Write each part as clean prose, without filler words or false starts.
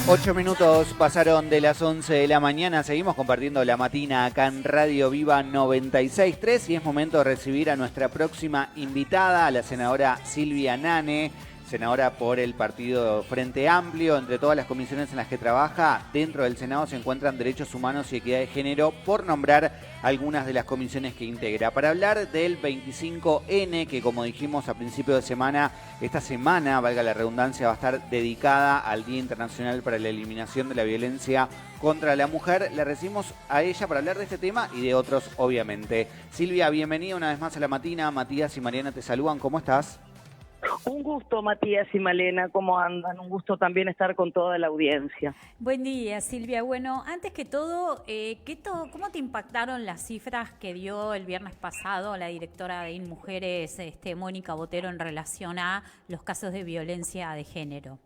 8 minutos pasaron de las 11 de la mañana. Seguimos compartiendo la matina acá en Radio Viva 96.3 y es momento de recibir a nuestra próxima invitada, a la senadora Silvia Nane, senadora por el partido Frente Amplio. Entre todas las comisiones en las que trabaja, dentro del Senado se encuentran Derechos Humanos y Equidad de Género, por nombrar algunas de las comisiones que integra. Para hablar del 25N, que como dijimos a principio de semana, esta semana, valga la redundancia, va a estar dedicada al Día Internacional para la Eliminación de la Violencia contra la Mujer. Le recibimos a ella para hablar de este tema y de otros, obviamente. Silvia, bienvenida una vez más a la matina. Matías y Mariana te saludan. ¿Cómo estás? Un gusto, Matías y Malena, ¿cómo andan? Un gusto también estar con toda la audiencia. Buen día, Silvia. Bueno, antes que todo, ¿cómo te impactaron las cifras que dio el viernes pasado la directora de InMujeres, Mónica Botero, en relación a los casos de violencia de género?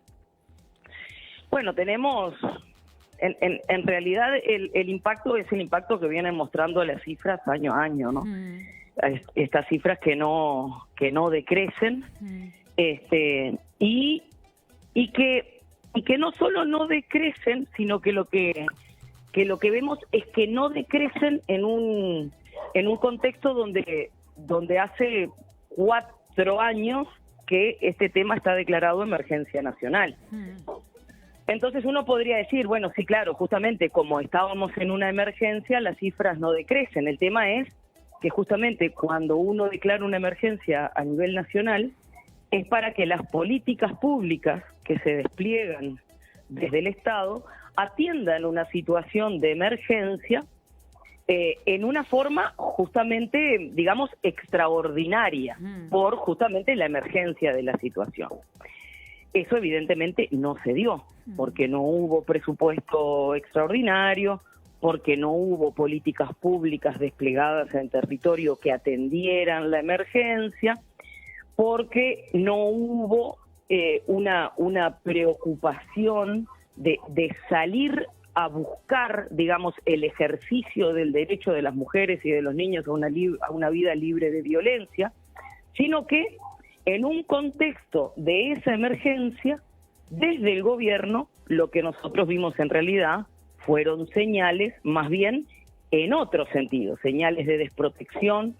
Bueno, tenemos, en realidad el impacto es el impacto que vienen mostrando las cifras año a año, ¿no? Estas cifras que no decrecen, y que no solo no decrecen, sino que lo que vemos es que no decrecen en un contexto donde hace 4 años que este tema está declarado emergencia nacional. Entonces uno podría decir, bueno, sí, claro, justamente como estábamos en una emergencia, las cifras no decrecen. El tema es que justamente cuando uno declara una emergencia a nivel nacional, es para que las políticas públicas que se despliegan desde el Estado atiendan una situación de emergencia en una forma justamente, digamos, extraordinaria, por justamente la emergencia de la situación. Eso evidentemente no se dio, porque no hubo presupuesto extraordinario, porque no hubo políticas públicas desplegadas en territorio que atendieran la emergencia, porque no hubo una preocupación de salir a buscar, digamos, el ejercicio del derecho de las mujeres y de los niños a una vida libre de violencia, sino que en un contexto de esa emergencia, desde el gobierno, lo que nosotros vimos en realidad fueron señales, más bien en otro sentido, señales de desprotección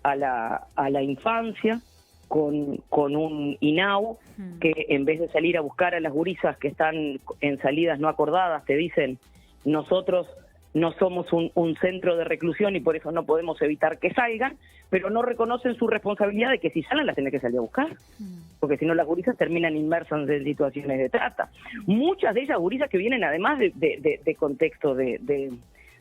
a la infancia, con un INAU que en vez de salir a buscar a las gurisas que están en salidas no acordadas, te dicen, nosotros no somos un centro de reclusión y por eso no podemos evitar que salgan, pero no reconocen su responsabilidad de que si salen las tienen que salir a buscar, porque si no las gurisas terminan inmersas en situaciones de trata. Muchas de ellas gurisas que vienen además de contexto de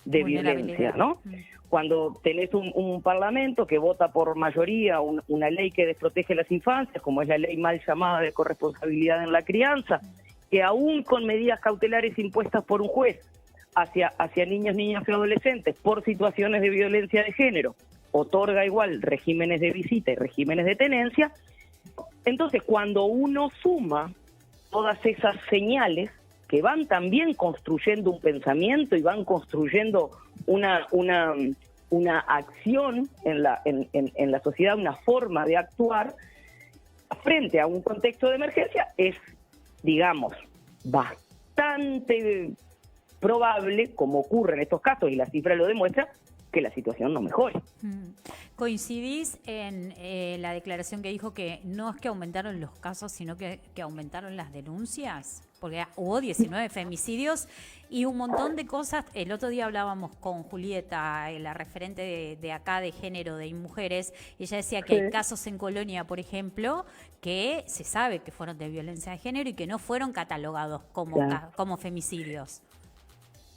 violencia, ¿no? Cuando tenés un parlamento que vota por mayoría una ley que desprotege a las infancias, como es la ley mal llamada de corresponsabilidad en la crianza, que aún con medidas cautelares impuestas por un juez hacia niños, niñas y adolescentes por situaciones de violencia de género, otorga igual regímenes de visita y regímenes de tenencia. Entonces, cuando uno suma todas esas señales que van también construyendo un pensamiento y van construyendo una acción en la sociedad, una forma de actuar frente a un contexto de emergencia, es, digamos, bastante probable, como ocurre en estos casos, y la cifra lo demuestra, que la situación no mejore. ¿Coincidís en la declaración que dijo que no es que aumentaron los casos, sino que aumentaron las denuncias? Porque hubo 19 femicidios y un montón de cosas. El otro día hablábamos con Julieta, la referente de acá de género de InMujeres, y ella decía que hay casos en Colonia, por ejemplo, que se sabe que fueron de violencia de género y que no fueron catalogados como femicidios.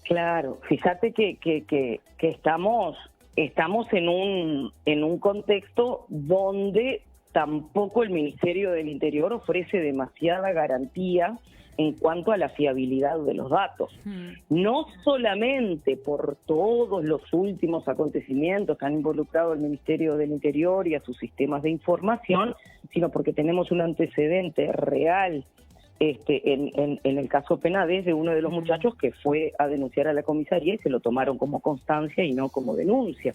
Claro, fíjate que estamos en un contexto donde tampoco el Ministerio del Interior ofrece demasiada garantía en cuanto a la fiabilidad de los datos. No solamente por todos los últimos acontecimientos que han involucrado al Ministerio del Interior y a sus sistemas de información, sino porque tenemos un antecedente real en el caso Penades de uno de los muchachos que fue a denunciar a la comisaría y se lo tomaron como constancia y no como denuncia,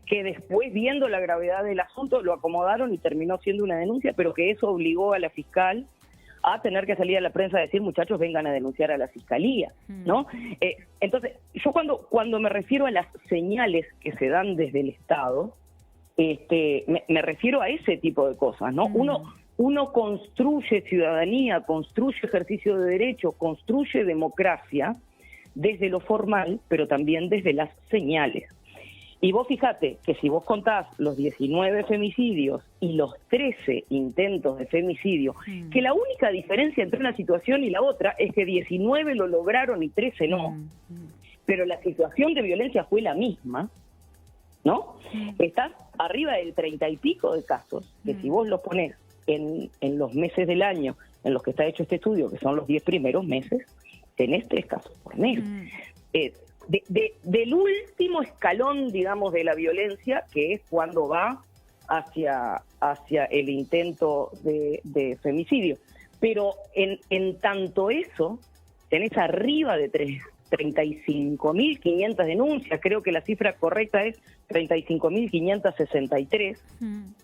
que después, viendo la gravedad del asunto, lo acomodaron y terminó siendo una denuncia, pero que eso obligó a la fiscal a tener que salir a la prensa a decir, muchachos, vengan a denunciar a la fiscalía, ¿no? Entonces, yo cuando me refiero a las señales que se dan desde el Estado, me refiero a ese tipo de cosas, ¿no? Uno construye ciudadanía, construye ejercicio de derecho, construye democracia desde lo formal, pero también desde las señales. Y vos fíjate que si vos contás los 19 femicidios y los 13 intentos de femicidio, que la única diferencia entre una situación y la otra es que 19 lo lograron y 13 no, pero la situación de violencia fue la misma, ¿no? Estás arriba del 30 y pico de casos, que si vos los ponés en los meses del año en los que está hecho este estudio, que son los 10 primeros meses, tenés 3 casos por mes. Del último escalón, digamos, de la violencia, que es cuando va hacia el intento de femicidio. Pero en tanto eso, tenés arriba de 35.500 denuncias, creo que la cifra correcta es 35.563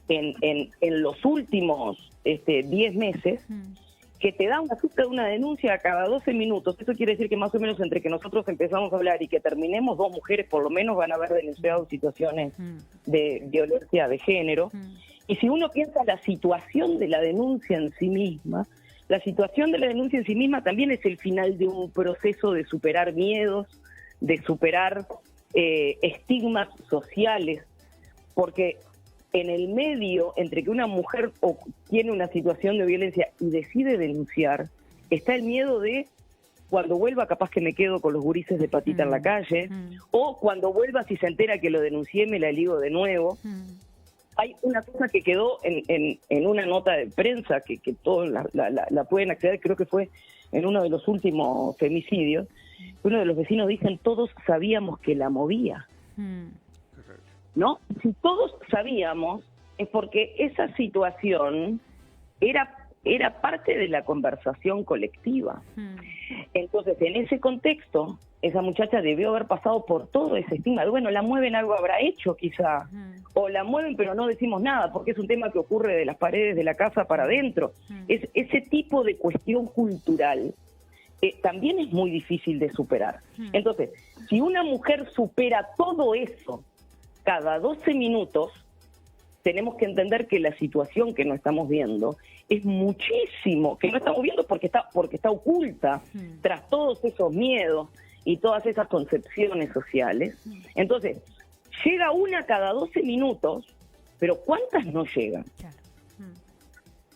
en los últimos 10 meses, que te da una cifra de una denuncia a cada 12 minutos. Eso quiere decir que más o menos entre que nosotros empezamos a hablar y que terminemos, 2 mujeres por lo menos van a haber denunciado situaciones de violencia de género. Y si uno piensa la situación de la denuncia en sí misma, la situación de la denuncia en sí misma también es el final de un proceso de superar miedos, de superar estigmas sociales, porque en el medio, entre que una mujer tiene una situación de violencia y decide denunciar, está el miedo de cuando vuelva capaz que me quedo con los gurises de patita en la calle, o cuando vuelva si se entera que lo denuncié me la ligo de nuevo. Hay una cosa que quedó en una nota de prensa que todos la pueden acceder, creo que fue en uno de los últimos femicidios, uno de los vecinos dicen, todos sabíamos que la movía. ¿No? Si todos sabíamos, es porque esa situación era parte de la conversación colectiva. Entonces, en ese contexto, esa muchacha debió haber pasado por todo ese estigma. Bueno, la mueven, algo habrá hecho quizá, o la mueven pero no decimos nada, porque es un tema que ocurre de las paredes de la casa para adentro. Ese tipo de cuestión cultural también es muy difícil de superar. Entonces, si una mujer supera todo eso, cada 12 minutos, tenemos que entender que la situación que no estamos viendo es muchísimo, que no estamos viendo porque está oculta tras todos esos miedos y todas esas concepciones sociales. Entonces, llega una cada 12 minutos, pero ¿cuántas no llegan?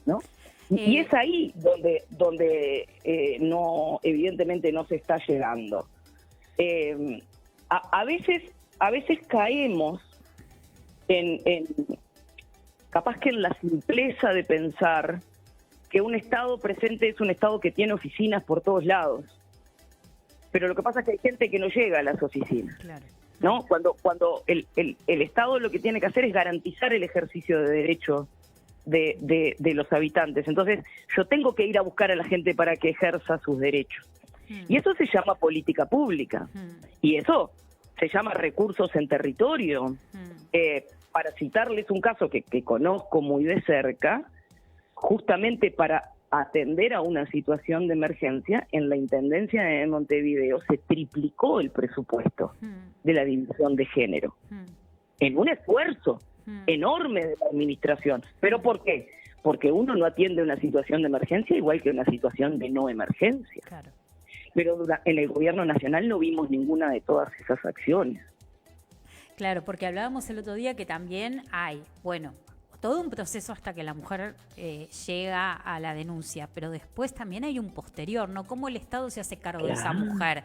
¿No? Y es ahí donde no, evidentemente no se está llegando. A veces caemos en capaz que en la simpleza de pensar que un Estado presente es un Estado que tiene oficinas por todos lados. Pero lo que pasa es que hay gente que no llega a las oficinas. ¿No? Cuando el Estado lo que tiene que hacer es garantizar el ejercicio de derechos de los habitantes. Entonces, yo tengo que ir a buscar a la gente para que ejerza sus derechos. Y eso se llama política pública. Y eso se llama recursos en territorio. Para citarles un caso que conozco muy de cerca, justamente para atender a una situación de emergencia, en la Intendencia de Montevideo se triplicó el presupuesto de la división de género, en un esfuerzo enorme de la administración. ¿Pero por qué? Porque uno no atiende una situación de emergencia igual que una situación de no emergencia. Pero en el gobierno nacional no vimos ninguna de todas esas acciones. Claro, porque hablábamos el otro día que también hay, bueno, todo un proceso hasta que la mujer llega a la denuncia, pero después también hay un posterior, ¿no? ¿Cómo el Estado se hace cargo de esa mujer?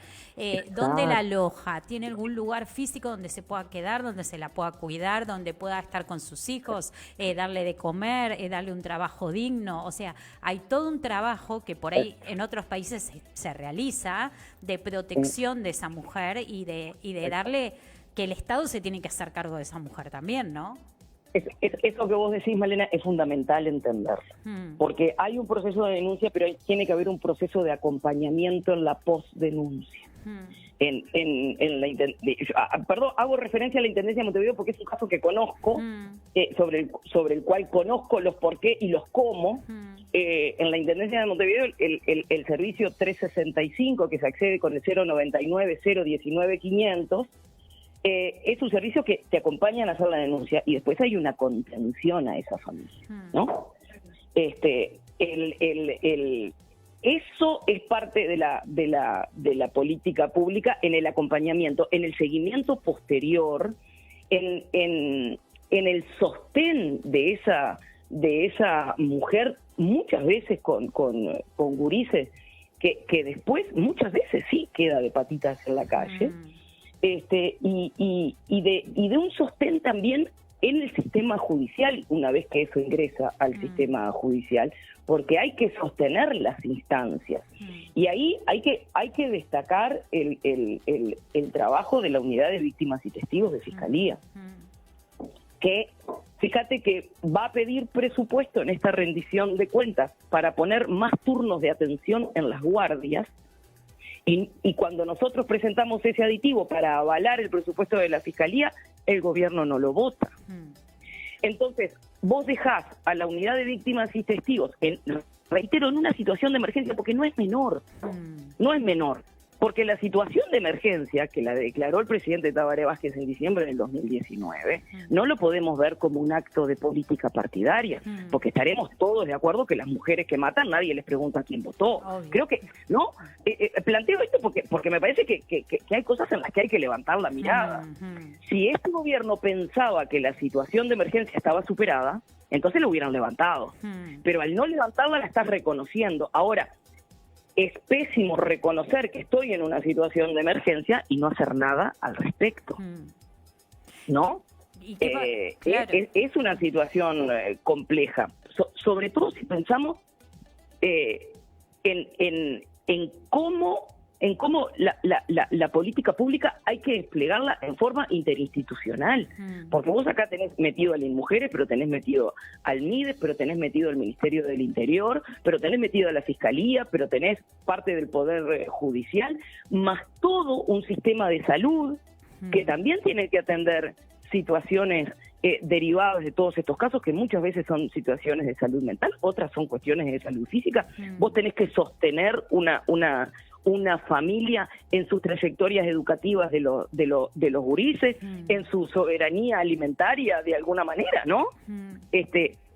¿Dónde la aloja? ¿Tiene algún lugar físico donde se pueda quedar, donde se la pueda cuidar, donde pueda estar con sus hijos, darle de comer, darle un trabajo digno? O sea, hay todo un trabajo que por ahí en otros países se realiza de protección de esa mujer y de darle que el Estado se tiene que hacer cargo de esa mujer también, ¿no? Eso que vos decís, Malena, es fundamental entenderlo, porque hay un proceso de denuncia, pero tiene que haber un proceso de acompañamiento en la posdenuncia. Perdón, hago referencia a la Intendencia de Montevideo porque es un caso que conozco, sobre el cual conozco los por qué y los cómo. En la Intendencia de Montevideo, el servicio 365, que se accede con el 099 019 500, es un servicio que te acompañan a hacer la denuncia y después hay una contención a esa familia, ¿no? Eso es parte de la política pública en el acompañamiento, en el seguimiento posterior, en el sostén de esa mujer, muchas veces con gurises, que después muchas veces sí queda de patitas en la calle, y de un sostén también en el sistema judicial, una vez que eso ingresa al sistema judicial, porque hay que sostener las instancias. Y ahí hay que destacar el trabajo de la Unidad de Víctimas y Testigos de Fiscalía, que fíjate que va a pedir presupuesto en esta rendición de cuentas para poner más turnos de atención en las guardias, y cuando nosotros presentamos ese aditivo para avalar el presupuesto de la Fiscalía, el gobierno no lo vota. Entonces, vos dejás a la Unidad de Víctimas y Testigos, reitero, en una situación de emergencia, porque no es menor, porque la situación de emergencia que la declaró el presidente Tabaré Vázquez en diciembre del 2019, no lo podemos ver como un acto de política partidaria, porque estaremos todos de acuerdo que las mujeres que matan, nadie les pregunta a quién votó. Obvio. Creo que, ¿no? Planteo esto porque me parece que hay cosas en las que hay que levantar la mirada. Si este gobierno pensaba que la situación de emergencia estaba superada, entonces lo hubieran levantado. Pero al no levantarla, la estás reconociendo. Ahora, es pésimo reconocer que estoy en una situación de emergencia y no hacer nada al respecto, ¿no? Claro. Es una situación compleja, sobre todo si pensamos en cómo la política pública hay que desplegarla en forma interinstitucional, porque vos acá tenés metido al INMujeres, pero tenés metido al MIDES, pero tenés metido al Ministerio del Interior, pero tenés metido a la Fiscalía, pero tenés parte del Poder Judicial, más todo un sistema de salud que también tiene que atender situaciones derivadas de todos estos casos, que muchas veces son situaciones de salud mental, otras son cuestiones de salud física. Vos tenés que sostener una familia en sus trayectorias educativas de los gurises, en su soberanía alimentaria de alguna manera, ¿no?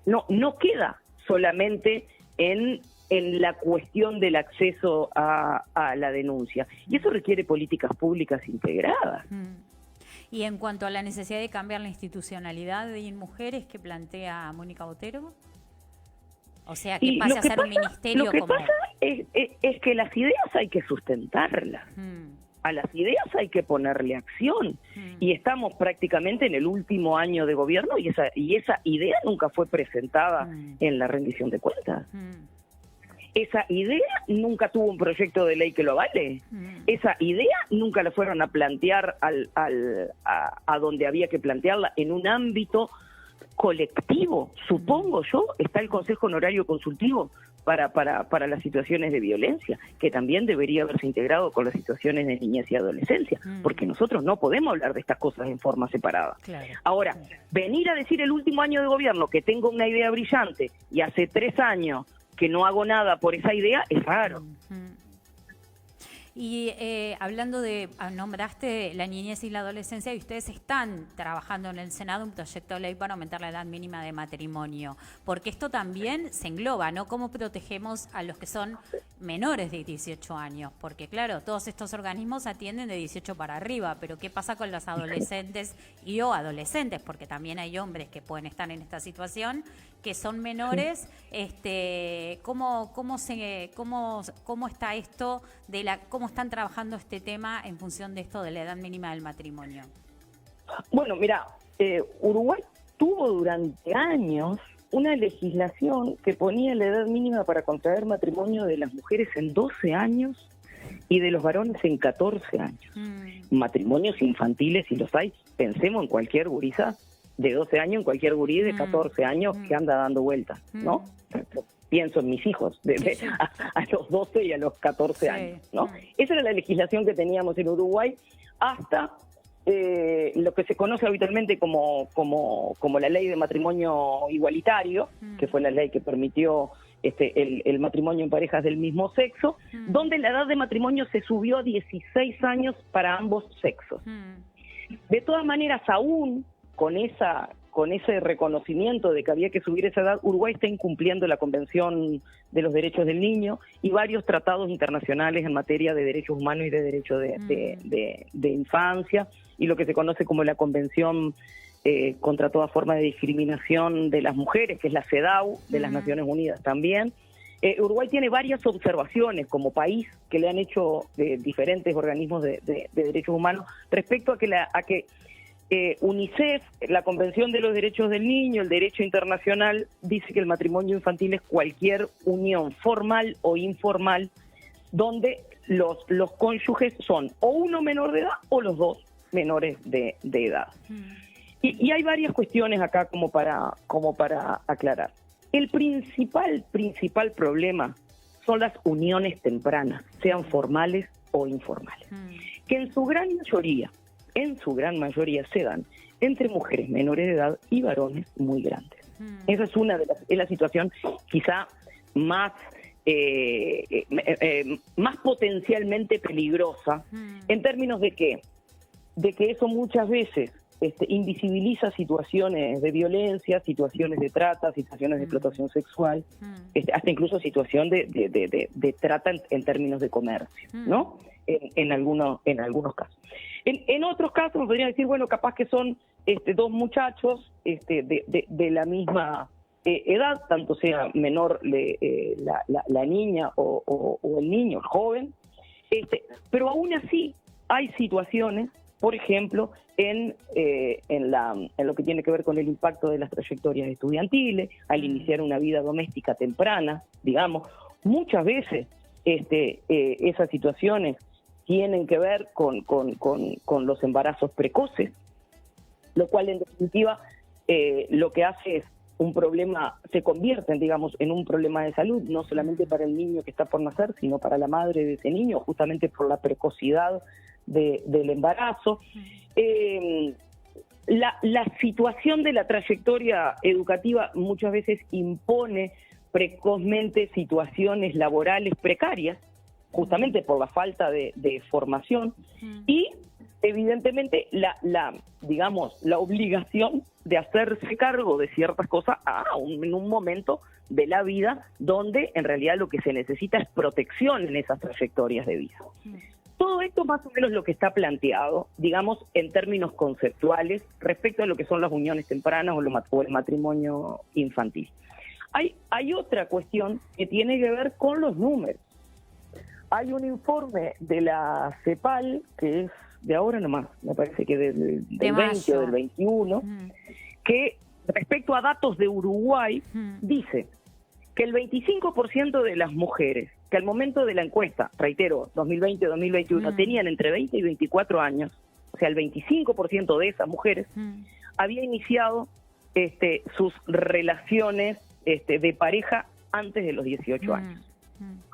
No queda solamente en la cuestión del acceso a la denuncia. Y eso requiere políticas públicas integradas. Y en cuanto a la necesidad de cambiar la institucionalidad de INMujeres que plantea Mónica Botero, o sea, que pase a ser un ministerio lo que como... pasa es que las ideas hay que sustentarlas. A las ideas hay que ponerle acción. Y estamos prácticamente en el último año de gobierno y esa idea nunca fue presentada en la rendición de cuentas. Esa idea nunca tuvo un proyecto de ley que lo avale. Esa idea nunca la fueron a plantear a donde había que plantearla, en un ámbito colectivo. Supongo yo, está el Consejo Honorario Consultivo para las situaciones de violencia, que también debería haberse integrado con las situaciones de niñez y adolescencia, porque nosotros no podemos hablar de estas cosas en forma separada. Claro. Ahora, venir a decir el último año de gobierno que tengo una idea brillante y hace 3 años que no hago nada por esa idea, es raro. Y hablando de, nombraste la niñez y la adolescencia, y ustedes están trabajando en el Senado un proyecto de ley para aumentar la edad mínima de matrimonio, porque esto también se engloba, ¿no? ¿Cómo protegemos a los que son menores de 18 años? Porque claro, todos estos organismos atienden de 18 para arriba, pero ¿qué pasa con las adolescentes y o adolescentes? Porque también hay hombres que pueden estar en esta situación, que son menores. ¿Cómo está esto cómo están trabajando este tema en función de esto de la edad mínima del matrimonio? Bueno, mira, Uruguay tuvo durante años una legislación que ponía la edad mínima para contraer matrimonio de las mujeres en 12 años y de los varones en 14 años. Matrimonios infantiles, si los hay, pensemos en cualquier gurisa de 12 años, en cualquier gurí de 14 años que anda dando vueltas, ¿no? pienso en mis hijos, a los 12 y a los 14 años, ¿no? Esa era la legislación que teníamos en Uruguay hasta lo que se conoce habitualmente como la ley de matrimonio igualitario, que fue la ley que permitió el matrimonio en parejas del mismo sexo, donde la edad de matrimonio se subió a 16 años para ambos sexos. De todas maneras, aún con ese reconocimiento de que había que subir esa edad, Uruguay está incumpliendo la Convención de los Derechos del Niño y varios tratados internacionales en materia de derechos humanos y de derechos de infancia, y lo que se conoce como la Convención contra toda forma de discriminación de las mujeres, que es la CEDAW de las Naciones Unidas también. Uruguay tiene varias observaciones como país que le han hecho diferentes organismos de derechos humanos respecto a que UNICEF, la Convención de los Derechos del Niño, el derecho internacional, dice que el matrimonio infantil es cualquier unión formal o informal donde los cónyuges son o uno menor de edad o los dos menores de edad. Y hay varias cuestiones acá como para aclarar. El principal problema son las uniones tempranas, sean formales o informales, que en su gran mayoría se dan entre mujeres menores de edad y varones muy grandes. Esa es la situación quizá más potencialmente peligrosa en términos de que eso muchas veces invisibiliza situaciones de violencia, situaciones de trata, situaciones de explotación sexual, hasta incluso situación de trata en términos de comercio, ¿no? En algunos casos. En otros casos me podría decir, bueno, capaz que son dos muchachos de la misma edad, tanto sea menor la niña o el niño, el joven, pero aún así hay situaciones, por ejemplo, en lo que tiene que ver con el impacto de las trayectorias estudiantiles, al iniciar una vida doméstica temprana, digamos. Muchas veces esas situaciones tienen que ver con los embarazos precoces, lo cual en definitiva lo que hace es un problema, se convierten, digamos, en un problema de salud, no solamente para el niño que está por nacer, sino para la madre de ese niño, justamente por la precocidad del embarazo. La situación de la trayectoria educativa muchas veces impone precozmente situaciones laborales precarias, justamente por la falta de formación, y evidentemente la obligación de hacerse cargo de ciertas cosas en un momento de la vida donde en realidad lo que se necesita es protección en esas trayectorias de vida. Todo esto más o menos lo que está planteado, digamos, en términos conceptuales respecto a lo que son las uniones tempranas o el matrimonio infantil. Hay otra cuestión que tiene que ver con los números. Hay un informe de la CEPAL, que es de ahora nomás, me parece que del 20 o del 21, que respecto a datos de Uruguay, dice que el 25% de las mujeres que al momento de la encuesta, reitero, 2020-2021, tenían entre 20 y 24 años, o sea, el 25% de esas mujeres había iniciado sus relaciones de pareja antes de los 18 años.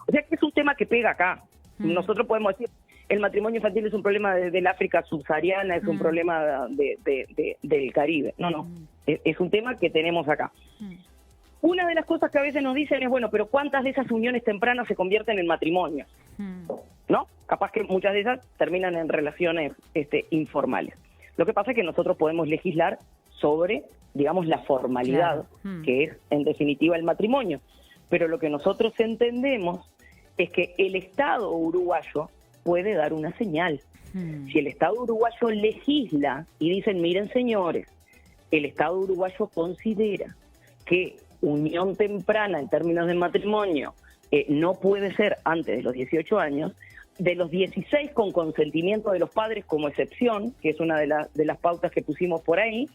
O sea que es un tema que pega acá. Nosotros podemos decir, el matrimonio infantil es un problema del África subsahariana, es un problema del Caribe. No, es un tema que tenemos acá. Una de las cosas que a veces nos dicen es, bueno, pero ¿cuántas de esas uniones tempranas se convierten en matrimonios? ¿No? Capaz que muchas de esas terminan en relaciones informales. Lo que pasa es que nosotros podemos legislar sobre, digamos, la formalidad, que es, en definitiva, el matrimonio. Pero lo que nosotros entendemos es que el Estado uruguayo puede dar una señal. Si el Estado uruguayo legisla y dicen, miren, señores, el Estado uruguayo considera que unión temprana en términos de matrimonio no puede ser antes de los 18 años, de los 16 con consentimiento de los padres como excepción, que es una de las pautas que pusimos por ahí,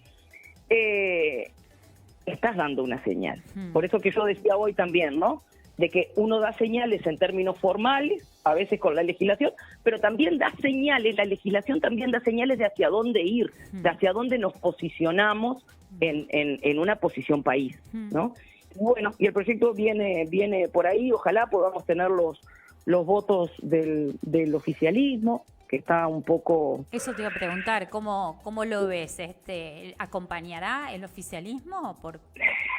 estás dando una señal. Por eso que yo decía hoy también, ¿no?, de que uno da señales en términos formales, a veces con la legislación, pero también da señales, la legislación también da señales de hacia dónde ir, de hacia dónde nos posicionamos en una posición país, ¿no? bueno, y el proyecto viene por ahí, ojalá podamos tener los votos del oficialismo, que está un poco... Eso te iba a preguntar, ¿cómo lo ves? ¿Acompañará el oficialismo?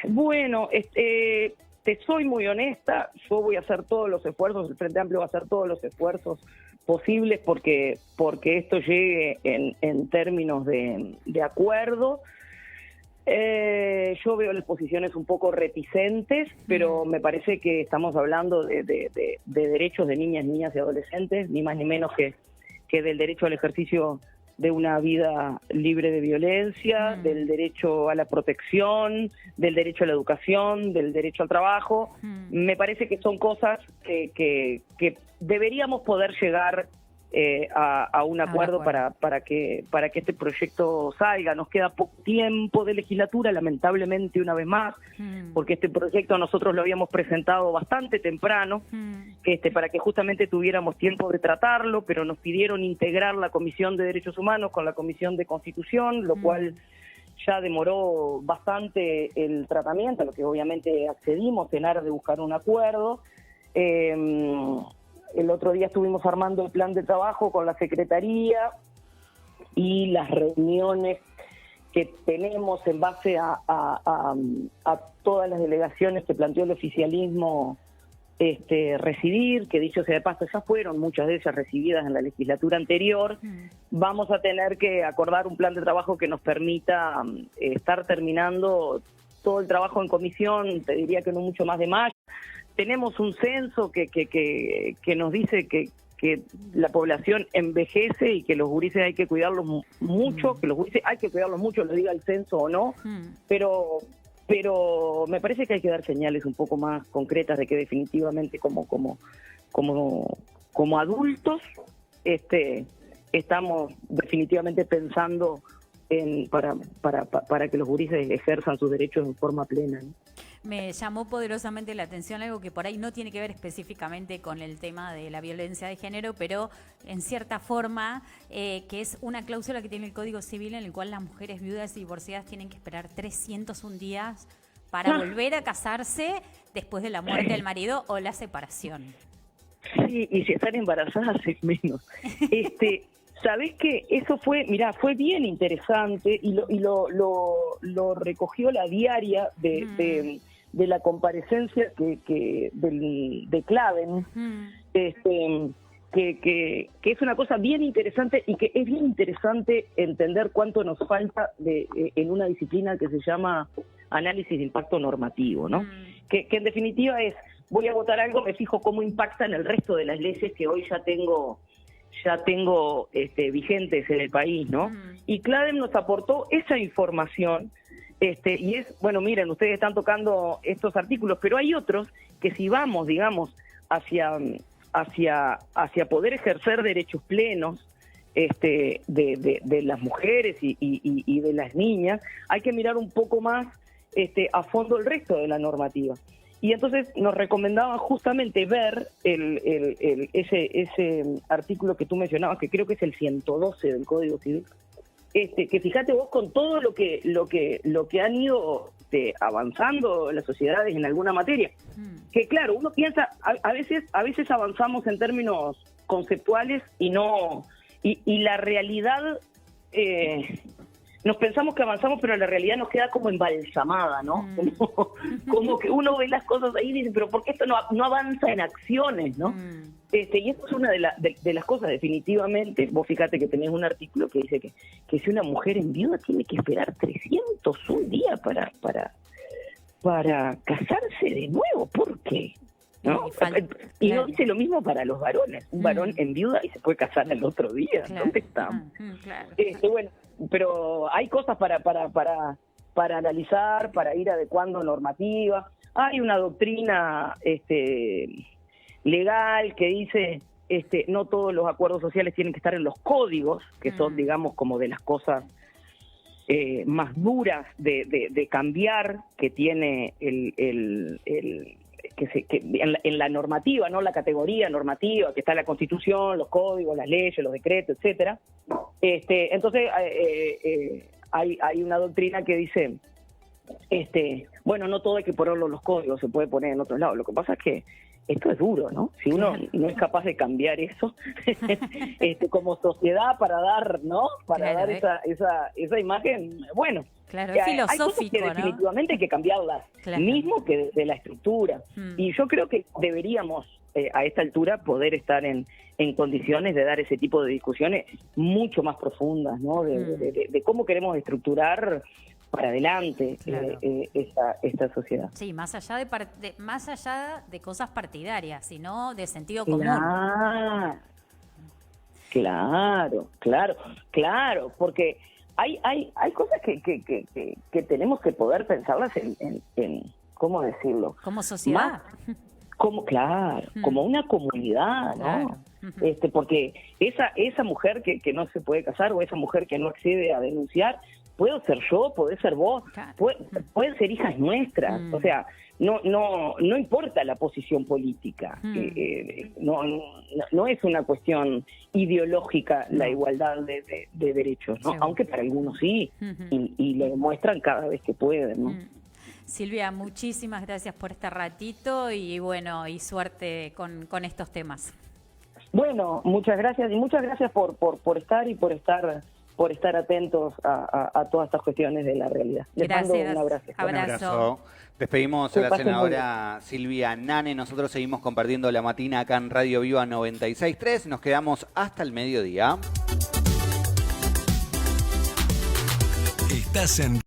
Bueno, te soy muy honesta, yo voy a hacer todos los esfuerzos, el Frente Amplio va a hacer todos los esfuerzos posibles porque esto llegue en términos de acuerdo. Yo veo las posiciones un poco reticentes, pero me parece que estamos hablando de derechos de niñas y adolescentes, ni más ni menos que del derecho al ejercicio de una vida libre de violencia, del derecho a la protección, del derecho a la educación, del derecho al trabajo. Me parece que son cosas que deberíamos poder llegar a un acuerdo para que este proyecto salga. Nos queda poco tiempo de legislatura, lamentablemente, una vez más, porque este proyecto nosotros lo habíamos presentado bastante temprano, para que justamente tuviéramos tiempo de tratarlo, pero nos pidieron integrar la Comisión de Derechos Humanos con la Comisión de Constitución, lo cual ya demoró bastante el tratamiento, a lo que obviamente accedimos en aras de buscar un acuerdo. El otro día estuvimos armando el plan de trabajo con la Secretaría y las reuniones que tenemos en base a todas las delegaciones que planteó el oficialismo recibir, que dicho sea de paso ya fueron muchas de ellas recibidas en la legislatura anterior. Vamos a tener que acordar un plan de trabajo que nos permita estar terminando todo el trabajo en comisión, te diría que no mucho más de mayo. Tenemos un censo que nos dice que la población envejece y que los gurises hay que cuidarlos mucho, que los gurises hay que cuidarlos mucho, lo diga el censo o no, pero me parece que hay que dar señales un poco más concretas de que definitivamente como adultos estamos definitivamente pensando para que los gurises ejerzan sus derechos en forma plena, ¿no? Me llamó poderosamente la atención algo que por ahí no tiene que ver específicamente con el tema de la violencia de género, pero en cierta forma, que es una cláusula que tiene el Código Civil en el cual las mujeres viudas y divorciadas tienen que esperar 301 días para volver a casarse después de la muerte del marido o la separación. Sí, y si están embarazadas es menos. ¿Sabés qué? Eso fue bien interesante y lo recogió la diaria de la comparecencia de Claven, que es una cosa bien interesante y que es bien interesante entender cuánto nos falta en una disciplina que se llama análisis de impacto normativo, ¿no? Que en definitiva es, voy a votar algo, me fijo cómo impacta en el resto de las leyes que hoy ya tengo vigentes en el país, ¿no? Y Claven nos aportó esa información, y es, bueno, miren, ustedes están tocando estos artículos, pero hay otros que si vamos, digamos, hacia poder ejercer derechos plenos de las mujeres y de las niñas, hay que mirar un poco más a fondo el resto de la normativa. Y entonces nos recomendaban justamente ver ese artículo que tú mencionabas, que creo que es el 112 del Código Civil, que fíjate vos con todo lo que han ido avanzando las sociedades en alguna materia, que claro, uno piensa, a veces avanzamos en términos conceptuales y la realidad, nos pensamos que avanzamos, pero la realidad nos queda como embalsamada, ¿no? Como que uno ve las cosas ahí y dice, pero ¿por qué esto no avanza en acciones, no? Y esto es una de las cosas, definitivamente. Vos fíjate que tenés un artículo que dice que si una mujer enviuda tiene que esperar 301 días para casarse de nuevo. ¿Por qué? ¿No? Y no dice lo mismo para los varones. Un varón enviuda y se puede casar el otro día. Claro. ¿Dónde estamos? Claro. Bueno, pero hay cosas para analizar, para ir adecuando normativa. Hay una doctrina legal que dice no todos los acuerdos sociales tienen que estar en los códigos, que son, digamos, como de las cosas más duras de cambiar que tiene en la normativa, no la categoría normativa, que está en la Constitución, los códigos, las leyes, los decretos, etcétera. Entonces hay una doctrina que dice bueno, no todo hay que ponerlo en los códigos, se puede poner en otros lados. Lo que pasa es que esto es duro, ¿no? Si uno no es capaz de cambiar eso como sociedad para dar, ¿no? Para dar esa imagen, bueno. Claro, Que es hay cosas filosófico, que ¿no? definitivamente hay que cambiarlas, Claro. mismo que desde la estructura. Y yo creo que deberíamos, a esta altura, poder estar en condiciones de dar ese tipo de discusiones mucho más profundas, ¿no? De cómo queremos estructurar para adelante Claro. esta sociedad. Sí, más allá más allá de cosas partidarias, sino de sentido común. Claro, porque hay cosas que tenemos que poder pensarlas en ¿cómo decirlo? Como sociedad. Como una comunidad, ¿no? Claro. Porque esa mujer que no se puede casar o esa mujer que no accede a denunciar, puedo ser yo, puede ser vos, Claro. pueden ser hijas nuestras, o sea, no importa la posición política, no es una cuestión ideológica la igualdad de derechos, ¿no? Seguro. Aunque para algunos sí, y lo demuestran cada vez que pueden, ¿no? Silvia, muchísimas gracias por este ratito y bueno, y suerte con estos temas. Bueno, muchas gracias y muchas gracias por estar y por estar atentos a todas estas cuestiones de la realidad. Les mando un abrazo. Un abrazo. Despedimos a la senadora Silvia Nane. Nosotros seguimos compartiendo la matina acá en Radio Viva 96.3. Nos quedamos hasta el mediodía. Estás en